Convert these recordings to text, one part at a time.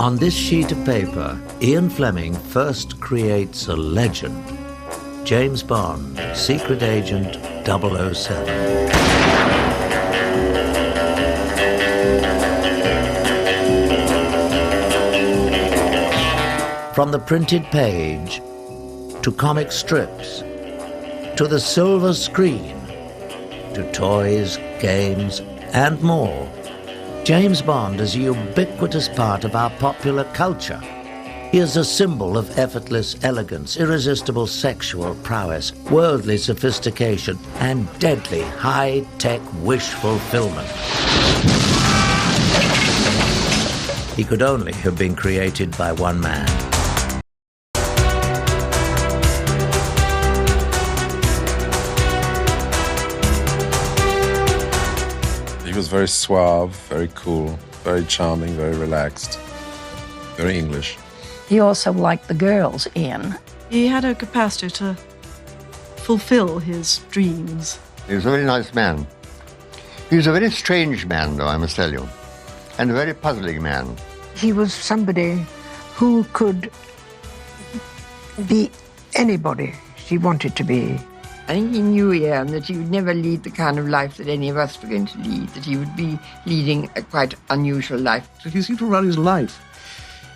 On this sheet of paper, Ian Fleming first creates a legend. James Bond, Secret Agent 007. From the printed page, to comic strips, to the silver screen, to toys, games, and more, James Bond is a ubiquitous part of our popular culture. He is a symbol of effortless elegance, irresistible sexual prowess, worldly sophistication, and deadly high-tech wish fulfillment. He could only have been created by one man. He was very suave, very cool, very charming, very relaxed, very English. He also liked the girls, Ian. He had a capacity to fulfill his dreams. He was a very nice man. He was a very strange man, though, I must tell you, and a very puzzling man. He was somebody who could be anybody she wanted to be. I think he knew, Ian, that he would never lead the kind of life that any of us were going to lead, that he would be leading a quite unusual life. He seemed to run his life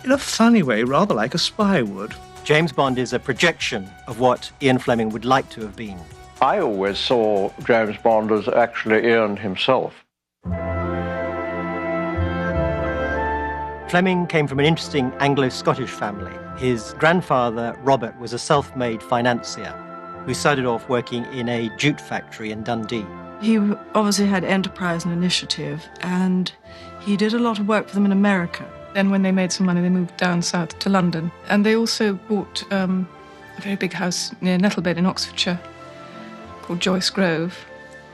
in a funny way, rather like a spy would. James Bond is a projection of what Ian Fleming would like to have been. I always saw James Bond as actually Ian himself. Fleming came from an interesting Anglo-Scottish family. His grandfather, Robert, was a self-made financier who started off working in a jute factory in Dundee. He obviously had enterprise and initiative, and he did a lot of work for them in America. Then when they made some money, they moved down south to London. And they also bought a very big house near Nettlebed in Oxfordshire called Joyce Grove.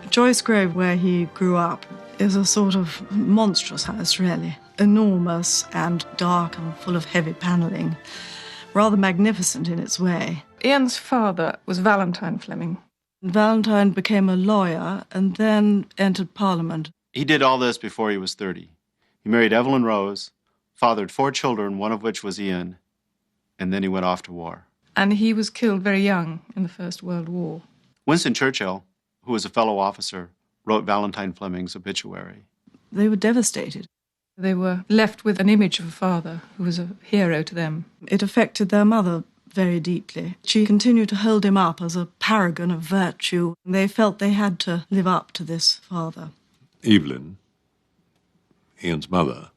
Joyce Grove, where he grew up, is a sort of monstrous house, really. Enormous and dark and full of heavy panelling. Rather magnificent in its way. Ian's father was Valentine Fleming. Valentine became a lawyer and then entered Parliament. He did all this before he was 30. He married Evelyn Rose, fathered 4 children, one of which was Ian, and then he went off to war. And he was killed very young in the First World War. Winston Churchill, who was a fellow officer, wrote Valentine Fleming's obituary. They were devastated. They were left with an image of a father who was a hero to them. It affected their mother very deeply. She continued to hold him up as a paragon of virtue. They felt they had to live up to this father. Evelyn, Ian's mother,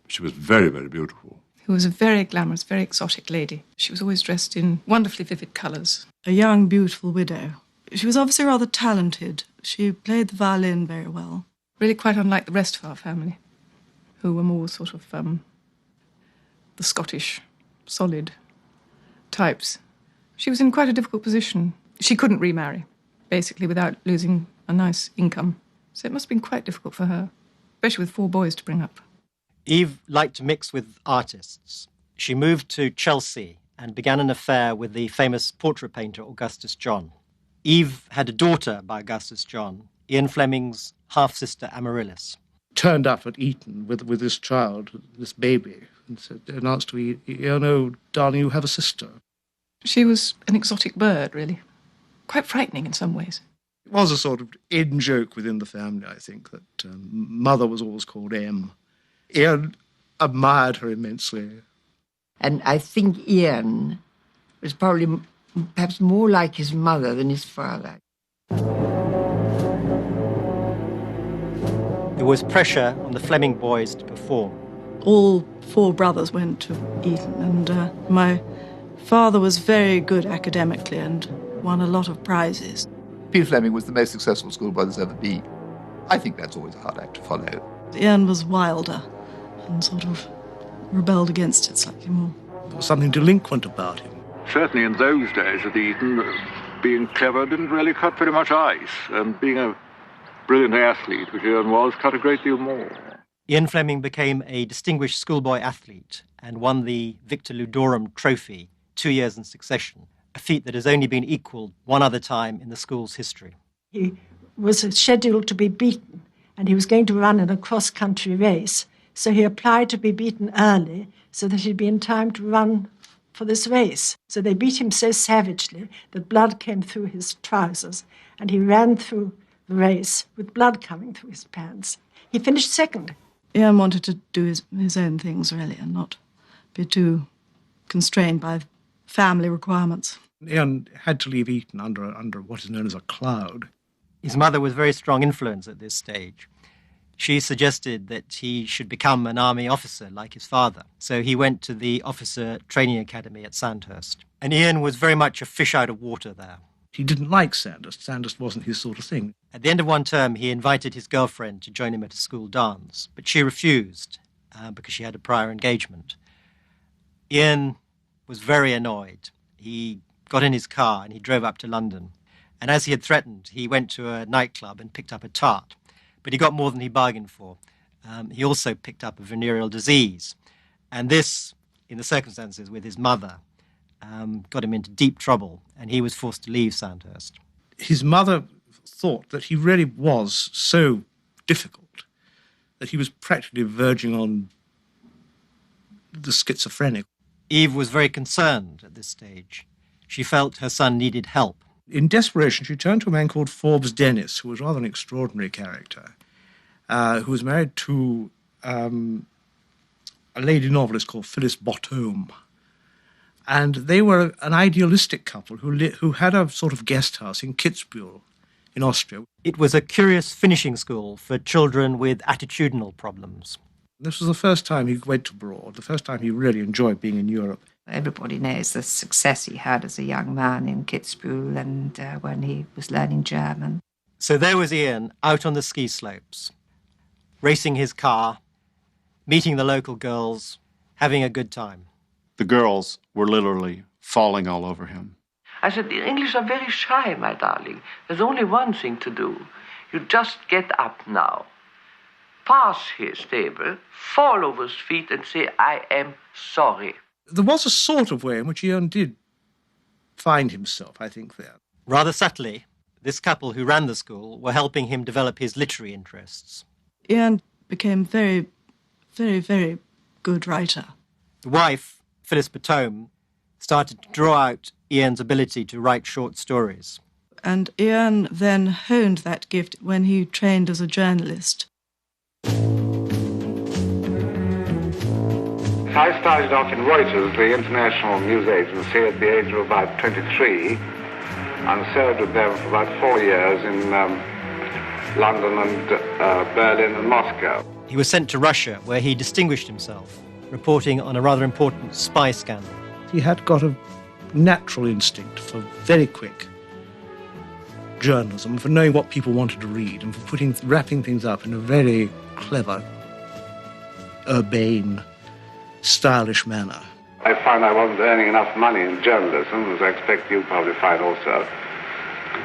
she was very, very beautiful. Who was a very glamorous, very exotic lady. She was always dressed in wonderfully vivid colours. A young, beautiful widow. She was obviously rather talented. She played the violin very well. Really quite unlike the rest of our family, who were more sort of the Scottish, solid types. She was in quite a difficult position. She couldn't remarry, basically, without losing a nice income. So it must have been quite difficult for her, especially with 4 boys to bring up. Eve liked to mix with artists. She moved to Chelsea and began an affair with the famous portrait painter Augustus John. Eve had a daughter by Augustus John, Ian Fleming's half-sister Amaryllis. Turned up at Eton with this child, this baby, and announced to me, "Oh, darling, you have a sister." She was an exotic bird, really. Quite frightening in some ways. It was a sort of in-joke within the family, I think, that mother was always called M. Ian admired her immensely. And I think Ian was probably perhaps more like his mother than his father. There was pressure on the Fleming boys to perform. All 4 brothers went to Eton, and my father was very good academically and won a lot of prizes. Peter Fleming was the most successful schoolboy there's ever been. I think that's always a hard act to follow. Ian was wilder and sort of rebelled against it slightly more. There was something delinquent about him. Certainly in those days at Eton, being clever didn't really cut very much ice, and being a brilliant athlete, which Ian was, cut a great deal more. Ian Fleming became a distinguished schoolboy athlete and won the Victor Ludorum Trophy 2 years in succession, a feat that has only been equalled one other time in the school's history. He was scheduled to be beaten, and he was going to run in a cross-country race So he applied to be beaten early so that he'd be in time to run for this race. So they beat him so savagely that blood came through his trousers, and he ran through the race with blood coming through his pants. He finished second. Ian wanted to do his own things, really, and not be too constrained by family requirements. Ian had to leave Eton under what is known as a cloud. His mother was a very strong influence at this stage. She suggested that he should become an army officer like his father. So he went to the officer training academy at Sandhurst. And Ian was very much a fish out of water there. He didn't like Sandhurst. Sandhurst wasn't his sort of thing. At the end of one term, he invited his girlfriend to join him at a school dance, but she refused because she had a prior engagement. Ian was very annoyed. He got in his car and he drove up to London. And as he had threatened, he went to a nightclub and picked up a tart. But he got more than he bargained for. He also picked up a venereal disease. And this, in the circumstances with his mother, got him into deep trouble, and he was forced to leave Sandhurst. His mother thought that he really was so difficult that he was practically verging on the schizophrenic. Eve was very concerned at this stage. She felt her son needed help. In desperation, she turned to a man called Forbes Dennis, who was rather an extraordinary character, who was married to a lady novelist called Phyllis Bottom. And they were an idealistic couple who had a sort of guest house in Kitzbühel in Austria. It was a curious finishing school for children with attitudinal problems. This was the first time he went abroad, the first time he really enjoyed being in Europe. Everybody knows the success he had as a young man in Kitzbühel and when he was learning German. So there was Ian out on the ski slopes, racing his car, meeting the local girls, having a good time. The girls were literally falling all over him. I said, the English are very shy, my darling. There's only one thing to do. You just get up now, pass his table, fall over his feet and say, I am sorry. There was a sort of way in which Ian did find himself, I think, there. Rather subtly, this couple who ran the school were helping him develop his literary interests. Ian became very, very, very good writer. The wife, Phyllis Bottom, started to draw out Ian's ability to write short stories. And Ian then honed that gift when he trained as a journalist. I started off in Reuters, the international news agency, at the age of about 23, and served with them for about 4 years in London and Berlin and Moscow. He was sent to Russia, where he distinguished himself, reporting on a rather important spy scandal. He had got a natural instinct for very quick journalism, for knowing what people wanted to read, and for wrapping things up in a very clever, urbane, stylish manner. I found I wasn't earning enough money in journalism, as I expect you probably find also.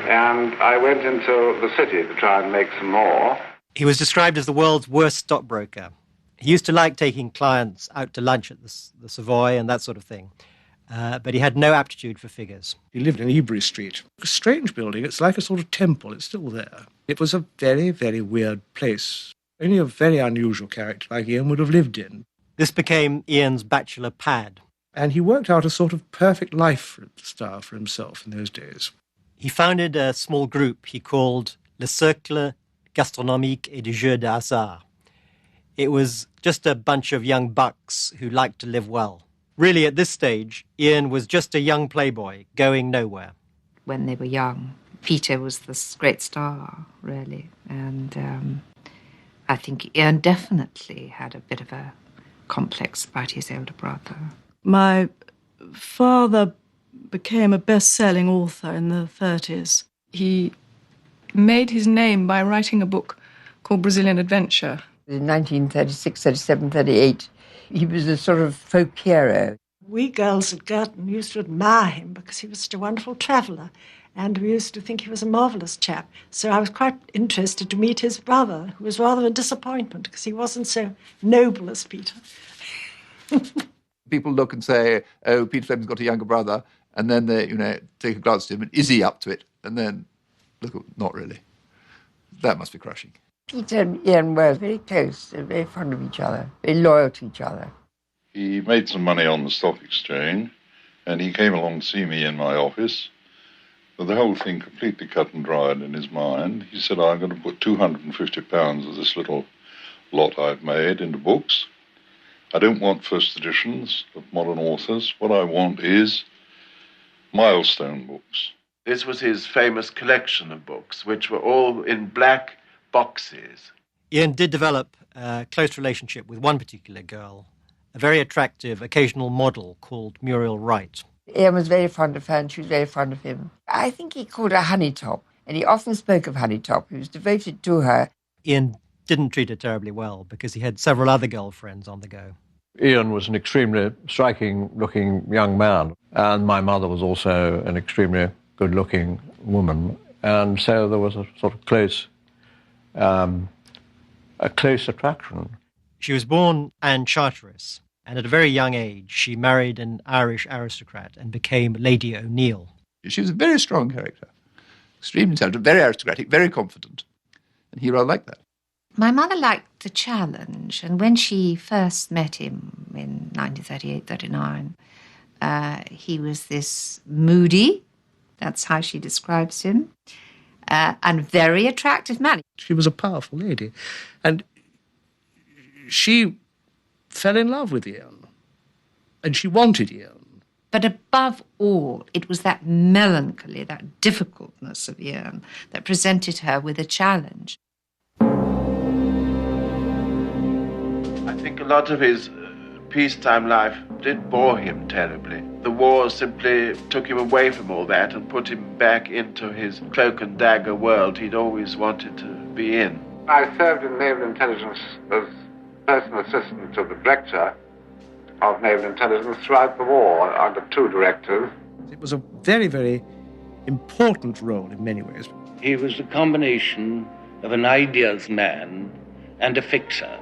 And I went into the city to try and make some more. He was described as the world's worst stockbroker. He used to like taking clients out to lunch at the Savoy and that sort of thing. But he had no aptitude for figures. He lived in Ebury Street. A strange building. It's like a sort of temple. It's still there. It was a very, very weird place. Only a very unusual character like Ian would have lived in. This became Ian's bachelor pad. And he worked out a sort of perfect lifestyle for himself in those days. He founded a small group he called Le Cercle Gastronomique et de Jeux de Hasard. It was just a bunch of young bucks who liked to live well. Really, at this stage, Ian was just a young playboy going nowhere. When they were young, Peter was this great star, really. And I think Ian definitely had a bit of a complex about his older brother. My father became a best-selling author in the 30s. He made his name by writing a book called Brazilian Adventure. In 1936, 37, 38, he was a sort of folk hero. We girls at Girton used to admire him because he was such a wonderful traveller, and we used to think he was a marvellous chap. So I was quite interested to meet his brother, who was rather a disappointment because he wasn't so noble as Peter. People look and say, oh, Peter Fleming's got a younger brother, and then they, take a glance at him, and is he up to it? And then look, not really. That must be crushing. Peter and Ian were very close, very fond of each other, very loyal to each other. He made some money on the stock exchange, and he came along to see me in my office. The whole thing completely cut and dried in his mind. He said, I'm going to put £250 of this little lot I've made into books. I don't want first editions of modern authors. What I want is milestone books. This was his famous collection of books, which were all in black boxes. Ian did develop a close relationship with one particular girl, a very attractive occasional model called Muriel Wright. Ian was very fond of her and she was very fond of him. I think he called her Honeytop, and he often spoke of Honeytop. He was devoted to her. Ian didn't treat her terribly well because he had several other girlfriends on the go. Ian was an extremely striking-looking young man, and my mother was also an extremely good-looking woman, and so there was a sort of close attraction. She was born Anne Charteris, and at a very young age she married an Irish aristocrat and became Lady O'Neill. She was a very strong character, extremely intelligent, very aristocratic, very confident, and he rather liked that. My mother liked the challenge, and when she first met him in 1938-39, he was this moody, that's how she describes him, and very attractive man. She was a powerful lady, and she fell in love with Ian, and she wanted Ian. But above all, it was that melancholy, that difficultness of Ian that presented her with a challenge. I think a lot of his peacetime life did bore him terribly. The war simply took him away from all that and put him back into his cloak and dagger world he'd always wanted to be in. I served in naval intelligence as personal assistant to the director of naval intelligence throughout the war under two directors. It was a very, very important role in many ways. He was a combination of an ideas man and a fixer.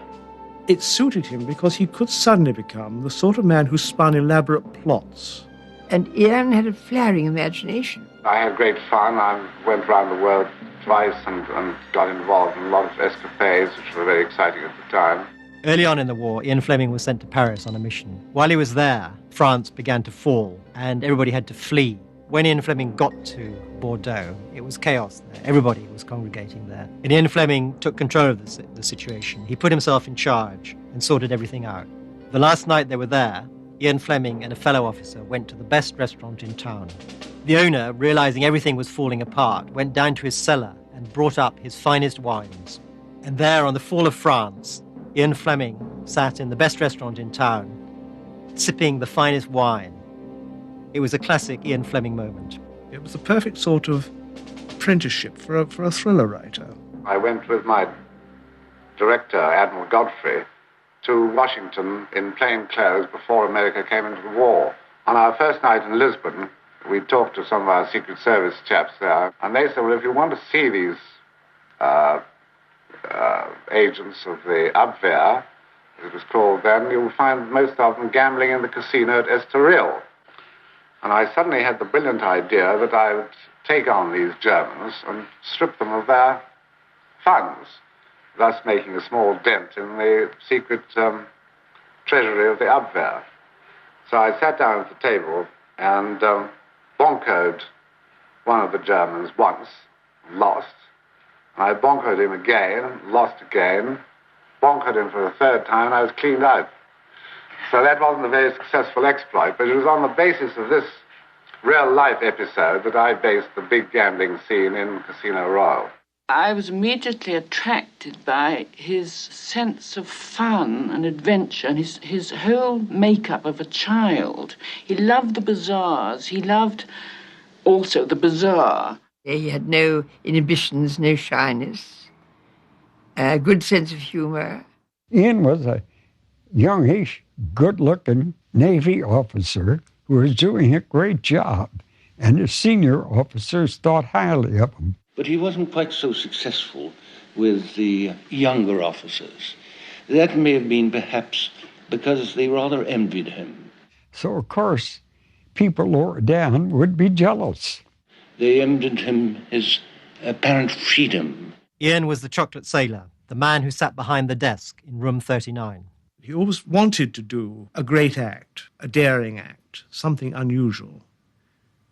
It suited him because he could suddenly become the sort of man who spun elaborate plots. And Ian had a flaring imagination. I had great fun. I went around the world twice and got involved in a lot of escapades, which were very exciting at the time. Early on in the war, Ian Fleming was sent to Paris on a mission. While he was there, France began to fall, and everybody had to flee. When Ian Fleming got to Bordeaux, it was chaos there. Everybody was congregating there. And Ian Fleming took control of the situation. He put himself in charge and sorted everything out. The last night they were there, Ian Fleming and a fellow officer went to the best restaurant in town. The owner, realizing everything was falling apart, went down to his cellar and brought up his finest wines. And there, on the fall of France, Ian Fleming sat in the best restaurant in town, sipping the finest wine. It was a classic Ian Fleming moment. It was the perfect sort of apprenticeship for a thriller writer. I went with my director, Admiral Godfrey, to Washington in plain clothes before America came into the war. On our first night in Lisbon, we talked to some of our Secret Service chaps there, and they said, well, if you want to see these agents of the Abwehr, as it was called then, you'll find most of them gambling in the casino at Estoril. And I suddenly had the brilliant idea that I would take on these Germans and strip them of their funds, thus making a small dent in the secret treasury of the Abwehr. So I sat down at the table and bonkoed one of the Germans once, lost. And I bonkoed him again, lost again, bonkoed him for the third time, and I was cleaned out. So that wasn't a very successful exploit, but it was on the basis of this real-life episode that I based the big gambling scene in Casino Royale. I was immediately attracted by his sense of fun and adventure and his whole makeup of a child. He loved the bazaars. He loved also the bazaar. He had no inhibitions, no shyness, a good sense of humor. Ian was a youngish, good-looking Navy officer who was doing a great job, and the senior officers thought highly of him. But he wasn't quite so successful with the younger officers. That may have been perhaps because they rather envied him. So, of course, people lower down would be jealous. They envied him his apparent freedom. Ian was the chocolate sailor, the man who sat behind the desk in room 39. He always wanted to do a great act, a daring act, something unusual,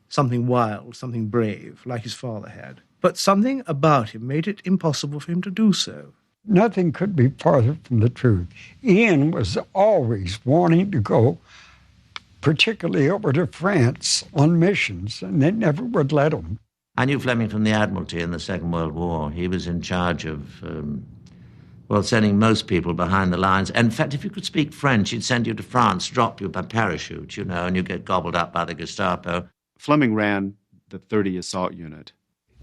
something wild, something brave, like his father had. But something about him made it impossible for him to do so. Nothing could be farther from the truth. Ian was always wanting to go, particularly over to France, on missions, and they never would let him. I knew Fleming from the Admiralty in the Second World War. He was in charge of, sending most people behind the lines. And in fact, if you could speak French, he'd send you to France, drop you by parachute, and you get gobbled up by the Gestapo. Fleming ran the 30 Assault Unit.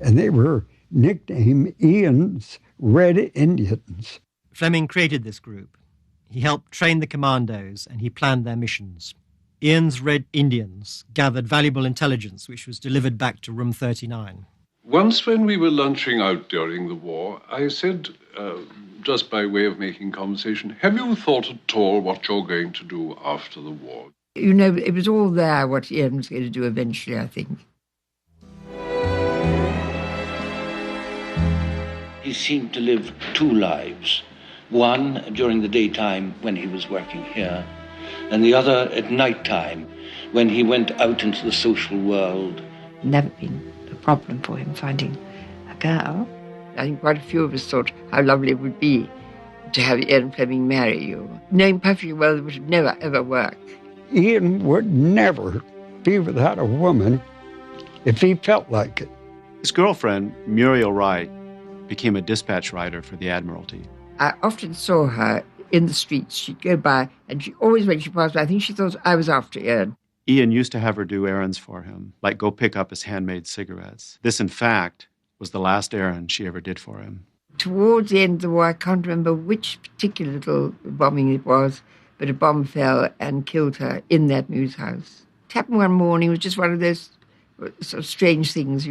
And they were nicknamed Ian's Red Indians. Fleming created this group. He helped train the commandos and he planned their missions. Ian's Red Indians gathered valuable intelligence which was delivered back to room 39. Once when we were lunching out during the war, I said, just by way of making conversation, have you thought at all what you're going to do after the war? It was all there, what Ian was going to do eventually, I think. He seemed to live two lives. One during the daytime when he was working here, and the other at night time when he went out into the social world. Never been a problem for him finding a girl. I think quite a few of us thought how lovely it would be to have Ian Fleming marry you, knowing perfectly well it would never, ever work. Ian would never be without a woman if he felt like it. His girlfriend, Muriel Wright, became a dispatch rider for the Admiralty. I often saw her in the streets. She'd go by, and she always, when she passed by, I think she thought I was after Ian. Ian used to have her do errands for him, like go pick up his handmade cigarettes. This, in fact, was the last errand she ever did for him. Towards the end of the war, I can't remember which particular little bombing it was, but a bomb fell and killed her in that news house. It happened one morning. It was just one of those sort of strange things,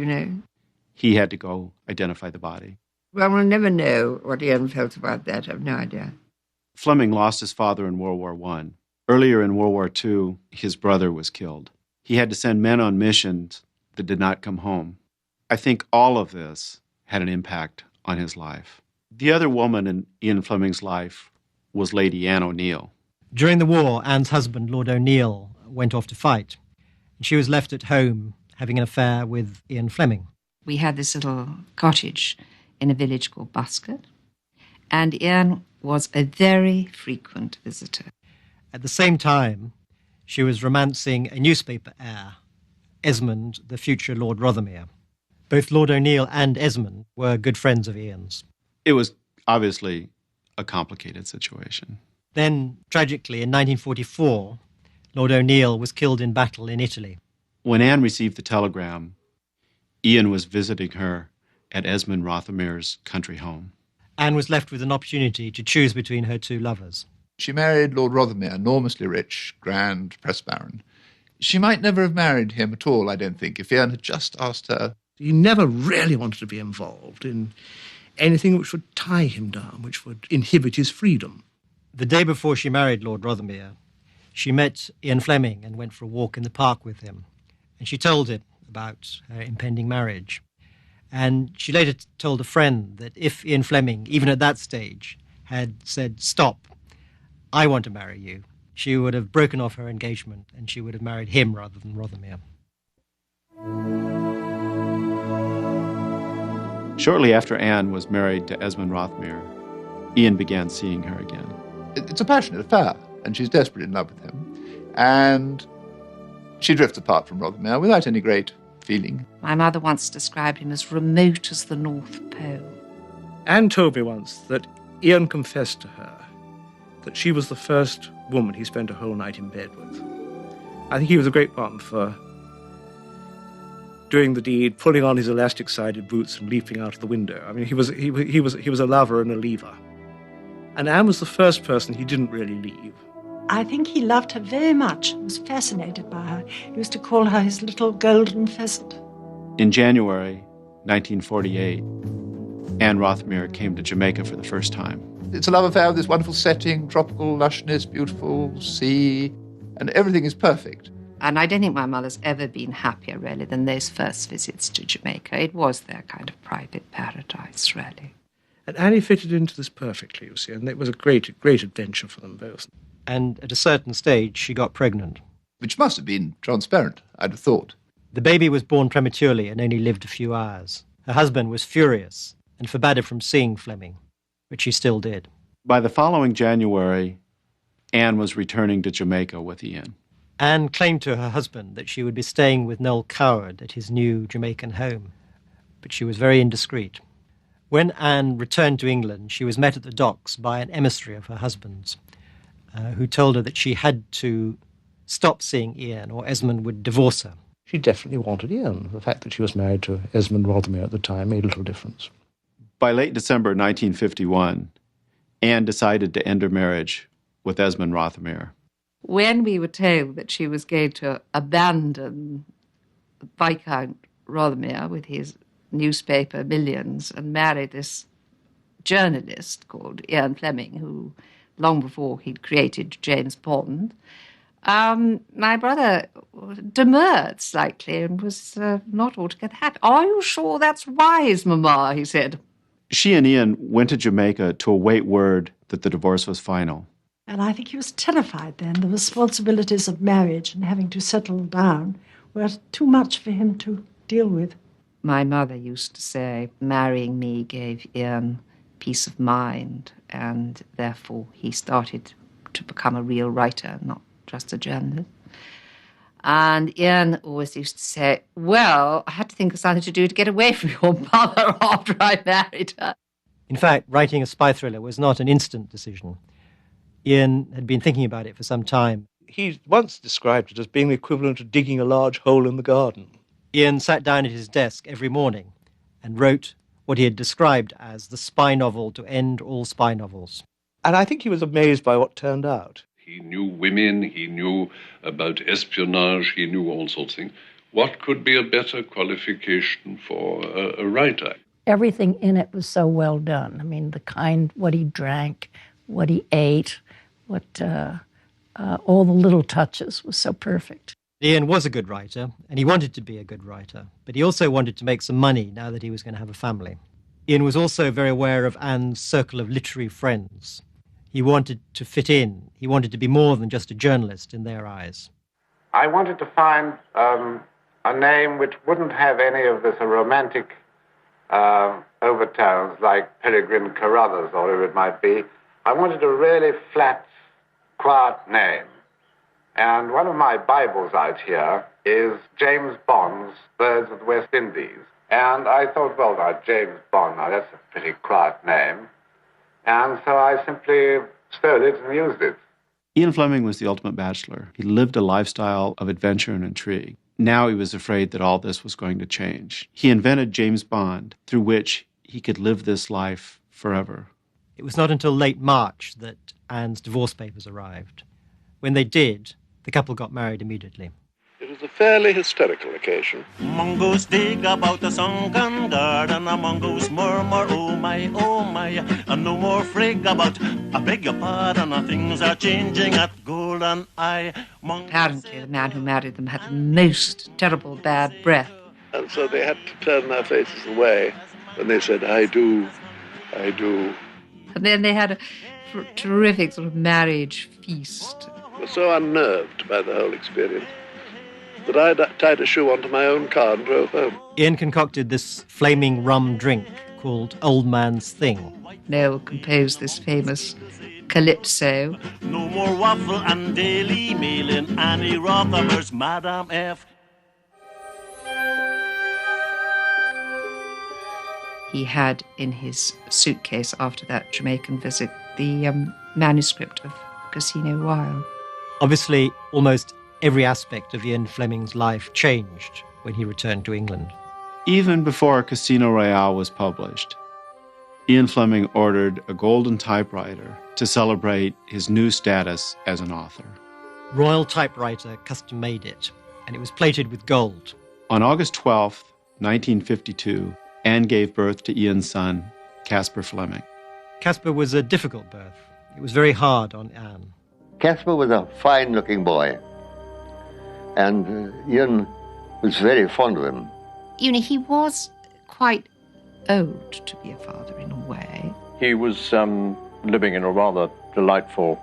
He had to go identify the body. Well, we'll never know what Ian felt about that. I have no idea. Fleming lost his father in World War I. Earlier in World War II, his brother was killed. He had to send men on missions that did not come home. I think all of this had an impact on his life. The other woman in Ian Fleming's life was Lady Anne O'Neill. During the war, Anne's husband, Lord O'Neill, went off to fight. And she was left at home having an affair with Ian Fleming. We had this little cottage in a village called Buscott, and Ian was a very frequent visitor. At the same time, she was romancing a newspaper heir, Esmond, the future Lord Rothermere. Both Lord O'Neill and Esmond were good friends of Ian's. It was obviously a complicated situation. Then, tragically, in 1944, Lord O'Neill was killed in battle in Italy. When Anne received the telegram, Ian was visiting her at Esmond Rothermere's country home. Anne was left with an opportunity to choose between her two lovers. She married Lord Rothermere, enormously rich, grand press baron. She might never have married him at all, I don't think, if Ian had just asked her. He never really wanted to be involved in anything which would tie him down, which would inhibit his freedom. The day before she married Lord Rothermere, she met Ian Fleming and went for a walk in the park with him. And she told him about her impending marriage. And she later told a friend that if Ian Fleming, even at that stage, had said, "Stop, I want to marry you," she would have broken off her engagement and she would have married him rather than Rothermere. Shortly after Anne was married to Esmond Rothermere, Ian began seeing her again. It's a passionate affair, and she's desperately in love with him. And she drifts apart from Rothermere without any great feeling. My mother once described him as remote as the North Pole. Anne told me once that Ian confessed to her that she was the first woman he spent a whole night in bed with. I think he was a great one for doing the deed, pulling on his elastic-sided boots and leaping out of the window. I mean, he was a lover and a leaver. And Anne was the first person he didn't really leave. I think he loved her very much and was fascinated by her. He used to call her his little golden pheasant. In January 1948, Anne Rothermere came to Jamaica for the first time. It's a love affair with this wonderful setting, tropical lushness, beautiful sea, and everything is perfect. And I don't think my mother's ever been happier, really, than those first visits to Jamaica. It was their kind of private paradise, really. And Annie fitted into this perfectly, you see, and it was a great adventure for them both. And at a certain stage, she got pregnant. Which must have been transparent, I'd have thought. The baby was born prematurely and only lived a few hours. Her husband was furious and forbade her from seeing Fleming, which she still did. By the following January, Anne was returning to Jamaica with Ian. Anne claimed to her husband that she would be staying with Noel Coward at his new Jamaican home, but she was very indiscreet. When Anne returned to England, she was met at the docks by an emissary of her husband's, who told her that she had to stop seeing Ian or Esmond would divorce her. She definitely wanted Ian. The fact that she was married to Esmond Rothermere at the time made little difference. By late December 1951, Anne decided to end her marriage with Esmond Rothermere. When we were told that she was going to abandon Viscount Rothermere with his newspaper millions and marry this journalist called Ian Fleming, who, long before he'd created James Bond, my brother demurred slightly and was not altogether happy. "Are you sure that's wise, Mamma?" he said. She and Ian went to Jamaica to await word that the divorce was final. And I think he was terrified then. The responsibilities of marriage and having to settle down were too much for him to deal with. My mother used to say, marrying me gave Ian peace of mind, and therefore he started to become a real writer, not just a journalist. And Ian always used to say, well, I had to think of something to do to get away from your mother after I married her. In fact, writing a spy thriller was not an instant decision. Ian had been thinking about it for some time. He once described it as being the equivalent of digging a large hole in the garden. Ian sat down at his desk every morning and wrote what he had described as the spy novel to end all spy novels. And I think he was amazed by what turned out. He knew women, he knew about espionage, he knew all sorts of things. What could be a better qualification for a writer? Everything in it was so well done. I mean, what he drank, what he ate, all the little touches was so perfect. Ian was a good writer, and he wanted to be a good writer, but he also wanted to make some money now that he was going to have a family. Ian was also very aware of Anne's circle of literary friends. He wanted to fit in. He wanted to be more than just a journalist in their eyes. I wanted to find a name which wouldn't have any of this romantic overtones like Peregrine Carruthers or whatever it might be. I wanted a really flat, quiet name. And one of my Bibles out here is James Bond's Birds of the West Indies. And I thought, well, now, James Bond, now that's a pretty quiet name. And so I simply stole it and used it. Ian Fleming was the ultimate bachelor. He lived a lifestyle of adventure and intrigue. Now he was afraid that all this was going to change. He invented James Bond, through which he could live this life forever. It was not until late March that Anne's divorce papers arrived. When they did, the couple got married immediately. It was a fairly hysterical occasion. Mongoose dig about the sunken garden, a mongoose murmur, oh my, and no more frig about, I beg your pardon, things are changing at Golden Eye. Apparently the man who married them had the most terrible bad breath. And so they had to turn their faces away when they said, I do. And then they had a terrific sort of marriage feast. I was so unnerved by the whole experience that I tied a shoe onto my own car and drove home. Ian concocted this flaming rum drink called Old Man's Thing. Noel composed this famous calypso. No more waffle and daily mail in Annie Rothermere's Madame F. He had in his suitcase after that Jamaican visit the manuscript of Casino Royale. Obviously, almost every aspect of Ian Fleming's life changed when he returned to England. Even before Casino Royale was published, Ian Fleming ordered a golden typewriter to celebrate his new status as an author. Royal Typewriter custom-made it, and it was plated with gold. On August 12th, 1952, Anne gave birth to Ian's son, Caspar Fleming. Caspar was a difficult birth. It was very hard on Anne. Caspar was a fine-looking boy, and Ian was very fond of him. You know, he was quite old to be a father in a way. He was living in a rather delightful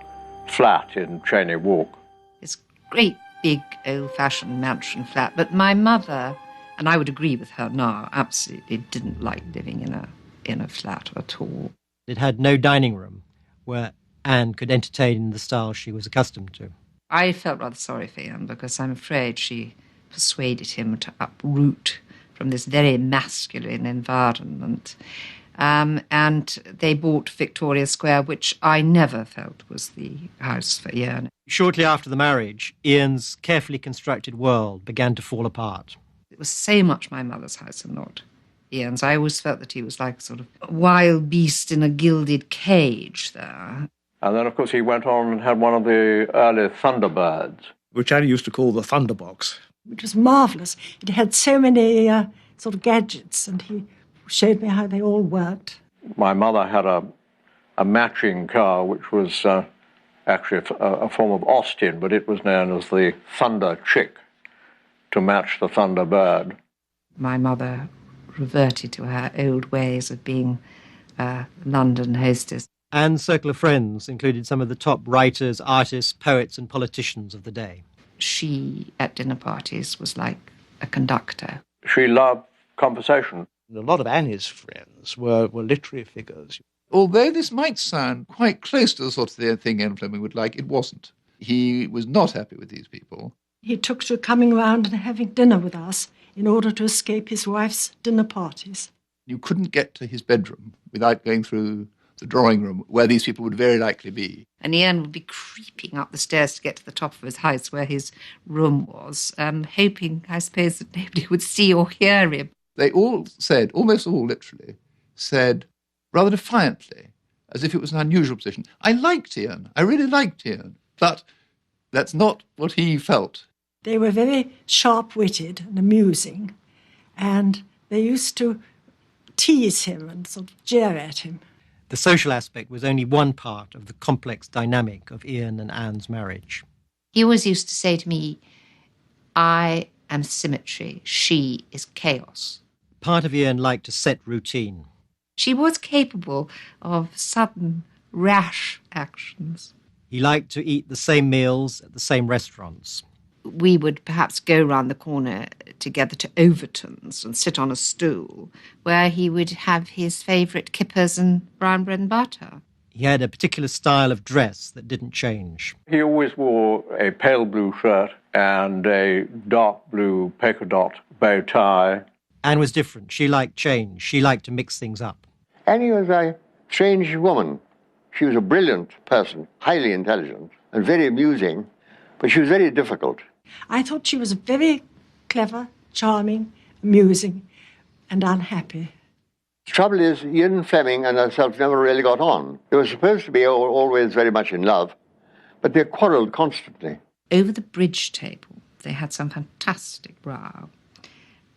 flat in Cheney Walk. This great, big, old-fashioned mansion flat. But my mother, and I would agree with her now, absolutely didn't like living in a flat at all. It had no dining room where Anne could entertain in the style she was accustomed to. I felt rather sorry for him because I'm afraid she persuaded him to uproot from this very masculine environment. And they bought Victoria Square, which I never felt was the house for Ian. Shortly after the marriage, Ian's carefully constructed world began to fall apart. It was so much my mother's house and not Ian's. I always felt that he was like a sort of wild beast in a gilded cage there. And then, of course, he went on and had one of the early Thunderbirds, which Annie used to call the Thunderbox. It was marvellous. It had so many sort of gadgets, and he showed me how they all worked. My mother had a matching car, which was actually a form of Austin, but it was known as the Thunder Chick, to match the Thunderbird. My mother reverted to her old ways of being a London hostess. Anne's circle of friends included some of the top writers, artists, poets and politicians of the day. She, at dinner parties, was like a conductor. She loved conversation. A lot of Annie's friends were literary figures. Although this might sound quite close to the sort of thing Ian Fleming would like, it wasn't. He was not happy with these people. He took to coming round and having dinner with us in order to escape his wife's dinner parties. You couldn't get to his bedroom without going through the drawing room, where these people would very likely be. And Ian would be creeping up the stairs to get to the top of his house where his room was, hoping, I suppose, that nobody would see or hear him. They all said, almost all literally, said rather defiantly, as if it was an unusual position, I liked Ian, I really liked Ian, but that's not what he felt. They were very sharp-witted and amusing, and they used to tease him and sort of jeer at him. The social aspect was only one part of the complex dynamic of Ian and Anne's marriage. He always used to say to me, I am symmetry, she is chaos. Part of Ian liked to set routine. She was capable of sudden, rash actions. He liked to eat the same meals at the same restaurants. We would perhaps go round the corner together to Overton's and sit on a stool where he would have his favourite kippers and brown bread and butter. He had a particular style of dress that didn't change. He always wore a pale blue shirt and a dark blue polka dot bow tie. Anne was different. She liked change. She liked to mix things up. Annie was a strange woman. She was a brilliant person, highly intelligent and very amusing, but she was very difficult. I thought she was very clever, charming, amusing, and unhappy. The trouble is, Ian Fleming and herself never really got on. They were supposed to be always very much in love, but they quarrelled constantly. Over the bridge table, they had some fantastic row.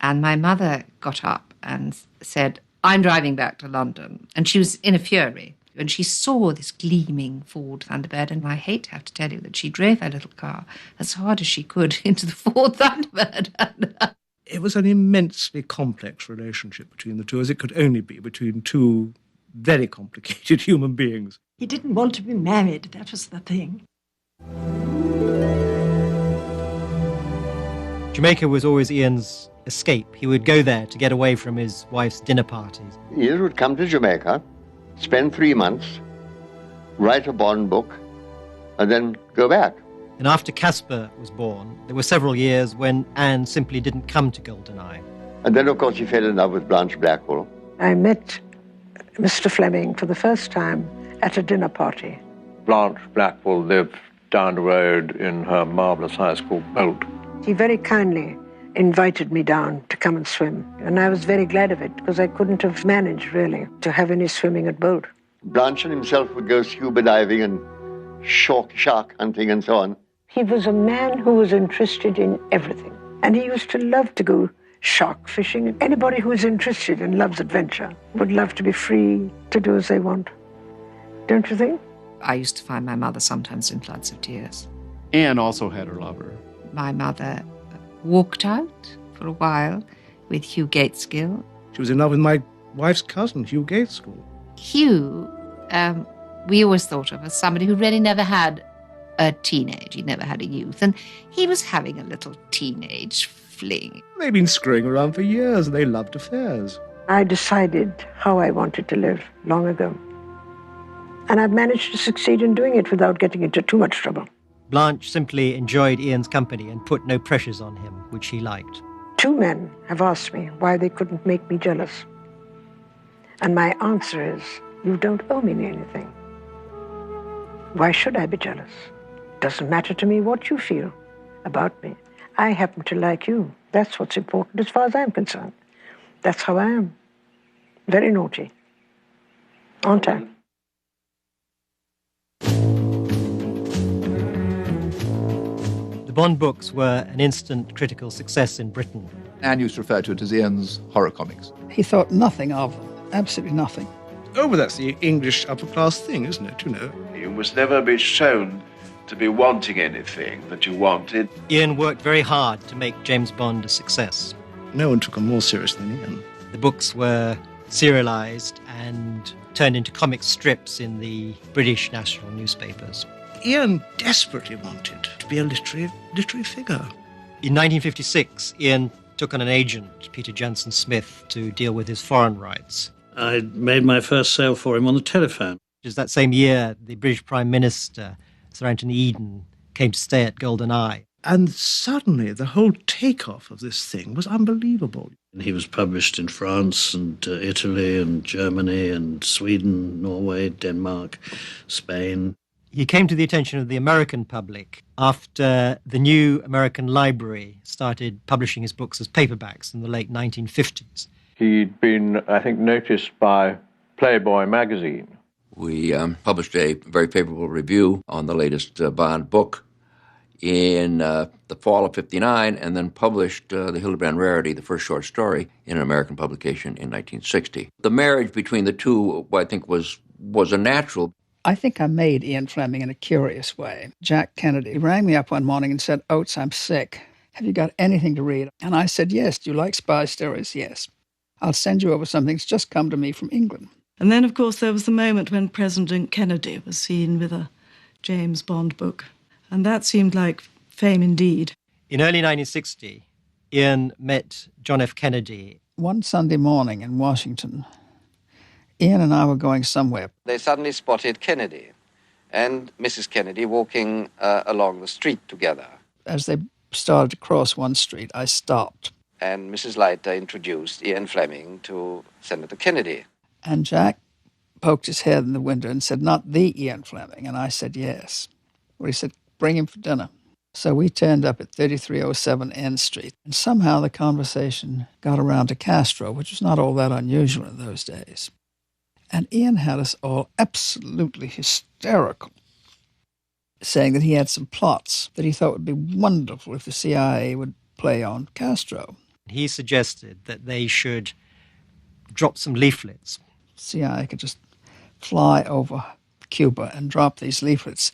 And my mother got up and said, I'm driving back to London. And she was in a fury. And she saw this gleaming Ford Thunderbird, and I hate to have to tell you that she drove her little car as hard as she could into the Ford Thunderbird. It was an immensely complex relationship between the two, as it could only be between two very complicated human beings. He didn't want to be married, that was the thing. Jamaica was always Ian's escape. He would go there to get away from his wife's dinner parties. Ian would come to Jamaica, spend 3 months, write a Bond book, and then go back. And after Caspar was born, there were several years when Anne simply didn't come to Goldeneye. And then, of course, he fell in love with Blanche Blackwell. I met Mr. Fleming for the first time at a dinner party. Blanche Blackwell lived down the road in her marvellous house called Bolt. He very kindly invited me down to come and swim, and I was very glad of it, because I couldn't have managed, really, to have any swimming at Bolt. Blanche and himself would go scuba diving and shark hunting and so on. He was a man who was interested in everything, and he used to love to go shark fishing. Anybody who is interested and loves adventure would love to be free to do as they want. Don't you think? I used to find my mother sometimes in floods of tears. Anne also had her lover. My mother walked out for a while with Hugh Gateskill. She was in love with my wife's cousin, Hugh Gaitskell. Hugh, we always thought of as somebody who really never had a teenage. He never had a youth. And he was having a little teenage fling. They've been screwing around for years and they loved affairs. I decided how I wanted to live long ago. And I've managed to succeed in doing it without getting into too much trouble. Blanche simply enjoyed Ian's company and put no pressures on him, which he liked. 2 men have asked me why they couldn't make me jealous. And my answer is, you don't owe me anything. Why should I be jealous? Doesn't matter to me what you feel about me. I happen to like you. That's what's important as far as I'm concerned. That's how I am. Very naughty. On time. The Bond books were an instant critical success in Britain. Anne used to refer to it as Ian's horror comics. He thought nothing of them, absolutely nothing. Oh, but that's the English upper-class thing, isn't it, you know? You must never be shown to be wanting anything that you wanted. Ian worked very hard to make James Bond a success. No one took him more serious than Ian. The books were serialized and turned into comic strips in the British national newspapers. Ian desperately wanted to be a literary figure. In 1956, Ian took on an agent, Peter Jansen Smith, to deal with his foreign rights. I made my first sale for him on the telephone. It was that same year the British Prime Minister, Sir Anthony Eden, came to stay at Golden Eye. And suddenly the whole takeoff of this thing was unbelievable. He was published in France and Italy and Germany and Sweden, Norway, Denmark, Spain. He came to the attention of the American public after the new American Library started publishing his books as paperbacks in the late 1950s. He'd been, I think, noticed by Playboy magazine. We published a very favorable review on the latest Bond book in the fall of '59, and then published the Hildebrand Rarity, the first short story, in an American publication in 1960. The marriage between the two, I think, was a natural. I think I made Ian Fleming in a curious way. Jack Kennedy rang me up one morning and said, "Oates, I'm sick. Have you got anything to read?" And I said, "Yes. Do you like spy stories?" "Yes. I'll send you over something that's just come to me from England." And then, of course, there was the moment when President Kennedy was seen with a James Bond book. And that seemed like fame indeed. In early 1960, Ian met John F. Kennedy. One Sunday morning in Washington, Ian and I were going somewhere. They suddenly spotted Kennedy and Mrs. Kennedy walking along the street together. As they started to cross one street, I stopped. And Mrs. Leiter introduced Ian Fleming to Senator Kennedy. And Jack poked his head in the window and said, "Not the Ian Fleming." And I said, "Yes." Well, he said, "Bring him for dinner." So we turned up at 3307 N Street. And somehow the conversation got around to Castro, which was not all that unusual in those days. And Ian had us all absolutely hysterical, saying that he had some plots that he thought would be wonderful if the CIA would play on Castro. He suggested that they should drop some leaflets. CIA could just fly over Cuba and drop these leaflets,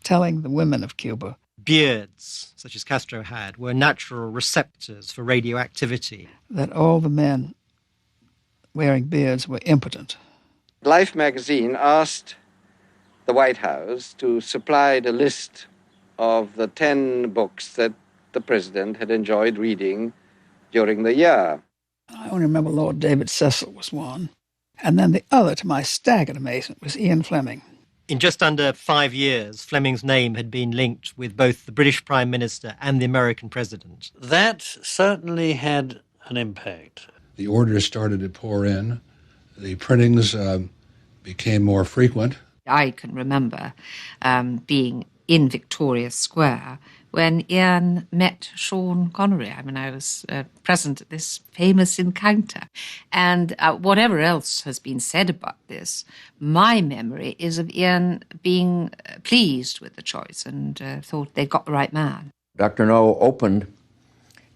telling the women of Cuba beards, such as Castro had, were natural receptors for radioactivity. That all the men wearing beards were impotent. Life magazine asked the White House to supply the list of the 10 books that the president had enjoyed reading during the year. I only remember Lord David Cecil was one. And then the other, to my staggered amazement, was Ian Fleming. In just under 5 years, Fleming's name had been linked with both the British Prime Minister and the American President. That certainly had an impact. The orders started to pour in. The printings became more frequent. I can remember being in Victoria Square when Ian met Sean Connery. I mean, I was present at this famous encounter. And whatever else has been said about this, my memory is of Ian being pleased with the choice and thought they got the right man. Dr. No opened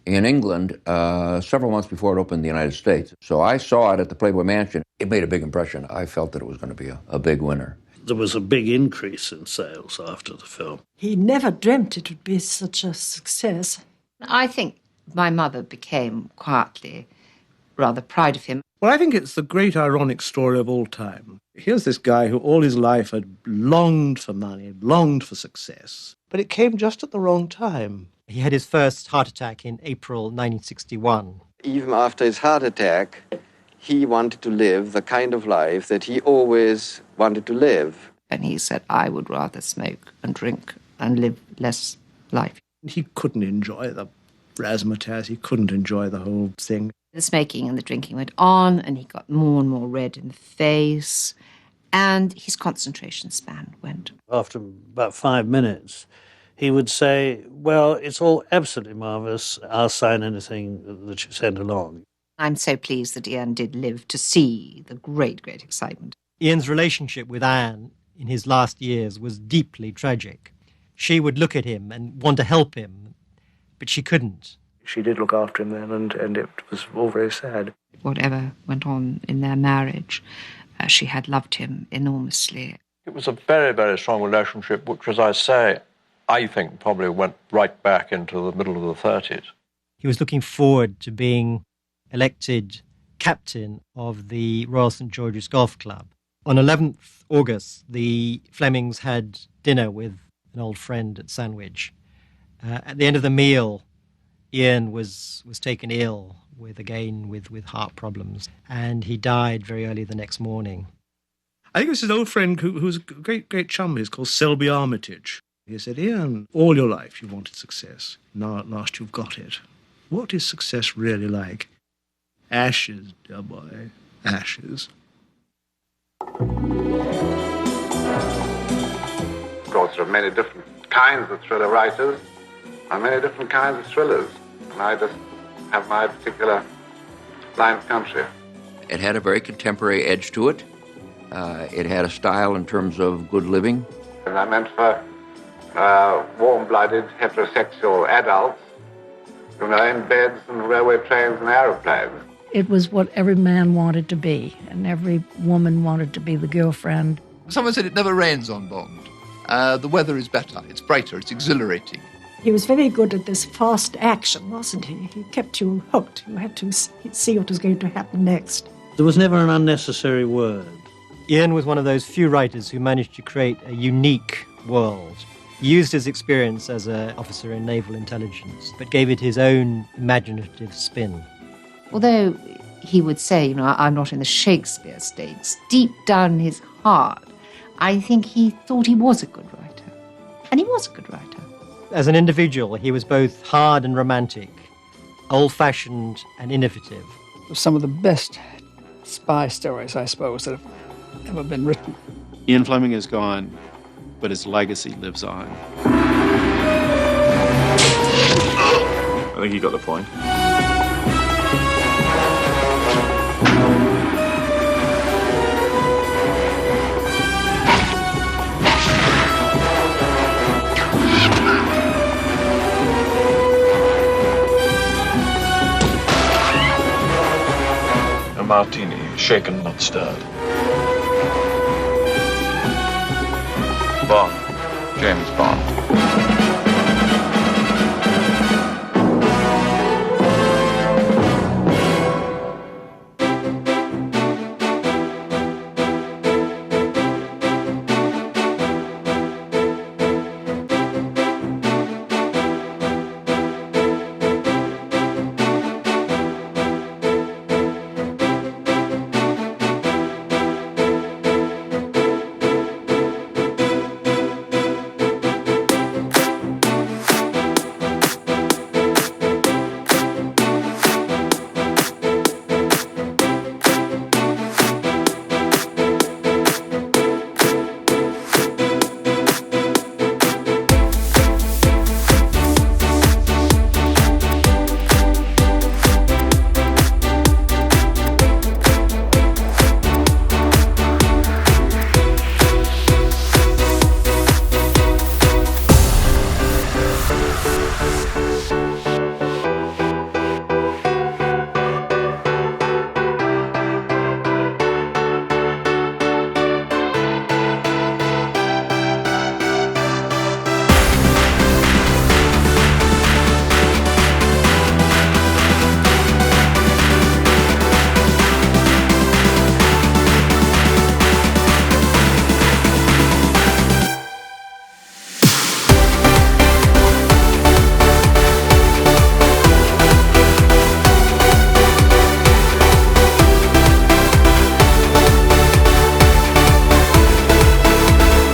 in England several months before it opened in the United States. So I saw it at the Playboy Mansion. It made a big impression. I felt that it was going to be a big winner. There was a big increase in sales after the film. He never dreamt it would be such a success. I think my mother became quietly rather proud of him. Well, I think it's the great ironic story of all time. Here's this guy who all his life had longed for money, longed for success, but it came just at the wrong time. He had his first heart attack in April 1961. Even after his heart attack, he wanted to live the kind of life that he always wanted to live. And he said, I would rather smoke and drink and live less life. He couldn't enjoy the razzmatazz. He couldn't enjoy the whole thing. The smoking and the drinking went on, and he got more and more red in the face, and his concentration span went. After about 5 minutes, he would say, well, it's all absolutely marvellous. I'll sign anything that you send along. I'm so pleased that Ian did live to see the great, great excitement. Ian's relationship with Anne in his last years was deeply tragic. She would look at him and want to help him, but she couldn't. She did look after him then, and it was all very sad. Whatever went on in their marriage, she had loved him enormously. It was a very, very strong relationship, which, as I say, I think probably went right back into the middle of the 30s. He was looking forward to being elected captain of the Royal St. George's Golf Club. On 11th August, the Flemings had dinner with an old friend at Sandwich. At the end of the meal, Ian was taken ill with heart problems, and he died very early the next morning. I think it was his old friend who's a great chum of his called Selby Armitage. He said, Ian, all your life you wanted success. Now at last you've got it. What is success really like? Ashes, dear boy, ashes. Of course, there are many different kinds of thriller writers and many different kinds of thrillers. And I just have my particular line of country. It had a very contemporary edge to it. It had a style in terms of good living. And I meant for warm-blooded, heterosexual adults, you know, in beds and railway trains and aeroplanes. It was what every man wanted to be, and every woman wanted to be the girlfriend. Someone said it never rains on Bond. The weather is better, it's brighter, it's exhilarating. He was very good at this fast action, wasn't he? He kept you hooked. You had to see what was going to happen next. There was never an unnecessary word. Ian was one of those few writers who managed to create a unique world. He used his experience as an officer in naval intelligence, but gave it his own imaginative spin. Although he would say, I'm not in the Shakespeare stakes, deep down in his heart, I think he thought he was a good writer. And he was a good writer. As an individual, he was both hard and romantic, old-fashioned and innovative. Some of the best spy stories, I suppose, that have ever been written. Ian Fleming is gone, but his legacy lives on. I think you got the point. A martini, shaken, not stirred. Bond. James Bond.